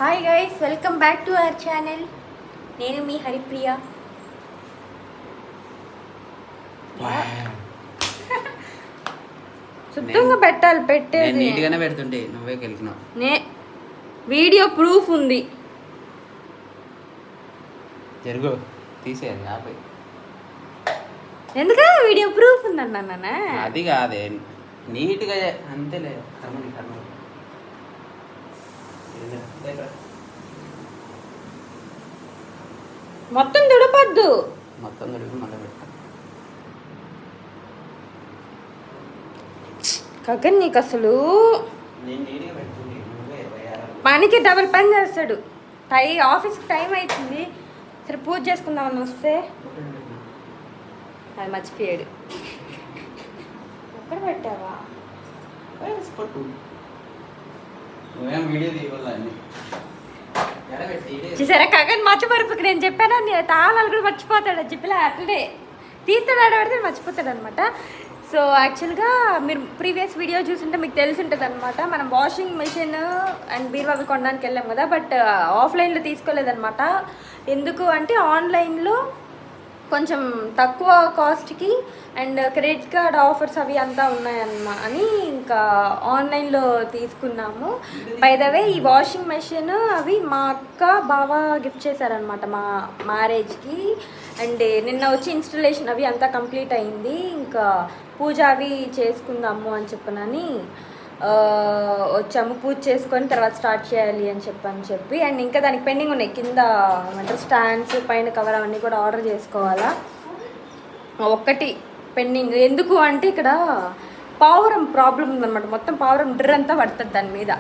Hi guys, welcome back to our channel. నేను మీ హరిప్రియ. శుద్ధంగా పెట్టాలి, పెట్టేది నీట్గానే పెడుతుంటే నువ్వే గెలికినావు. వీడియో ప్రూఫ్ ఉంది. జరుగు తీసేయాలి ఆపై. ఎందుక వీడియో ప్రూఫ్ ఉందన్నా? అది కాదే, నీట్గా అంతేలే. కర్మని కర్మ మొత్తం తుడపద్దు. మొత్తం తుడిపి మళ్ళీ పెట్టా. గగన్ నీకు అసలు పనికి డబుల్ పని చేస్తాడు. ఆఫీస్కి టైం అవుతుంది, సరే పూజ చేసుకుందామని వస్తే అది మర్చిపోయాడు. ఎక్కడ పెట్టావా? చూసారా గగన్ మర్చిపోయి, నేను చెప్పాను తాళాలు కూడా మర్చిపోతాడు అని చెప్పిలా. అట్లనే తీస్తాడు, ఆడబడితే మర్చిపోతాడు అనమాట. సో యాక్చువల్గా మీరు ప్రీవియస్ వీడియో చూస్తుంటే మీకు తెలిసి ఉంటుంది అనమాట. మనం వాషింగ్ మెషిన్ అండ్ బీరువా అవి కొనడానికి వెళ్ళాం కదా, బట్ ఆఫ్లైన్లో తీసుకోలేదన్నమాట. ఎందుకు అంటే ఆన్లైన్లో కొంచెం తక్కువ కాస్ట్కి అండ్ క్రెడిట్ కార్డ్ ఆఫర్స్ అవి అంతా ఉన్నాయన్నమా అని ఇంకా ఆన్లైన్లో తీసుకున్నాము. బై ద వే ఈ వాషింగ్ మెషిన్ అవి మా అక్క బావ గిఫ్ట్ చేశారనమాట మా మ్యారేజ్కి. అండ్ నిన్న వచ్చి ఇన్స్టలేషన్ అవి అంతా కంప్లీట్ అయింది. ఇంకా పూజ అవి చేసుకుందాము అని చెప్పనని వచ్చాము. పూజ చేసుకొని తర్వాత స్టార్ట్ చేయాలి అని చెప్పి అండ్ ఇంకా దానికి పెండింగ్ ఉన్నాయి. కింద ఏమంటారు స్టాండ్స్, పైన కవర్ అవన్నీ కూడా ఆర్డర్ చేసుకోవాలా. ఒక్కటి పెండింగ్. ఎందుకు అంటే ఇక్కడ పావురం ప్రాబ్లం ఉందన్నమాట. మొత్తం పావురం డ్ర అంతా పడుతుంది దాని మీద.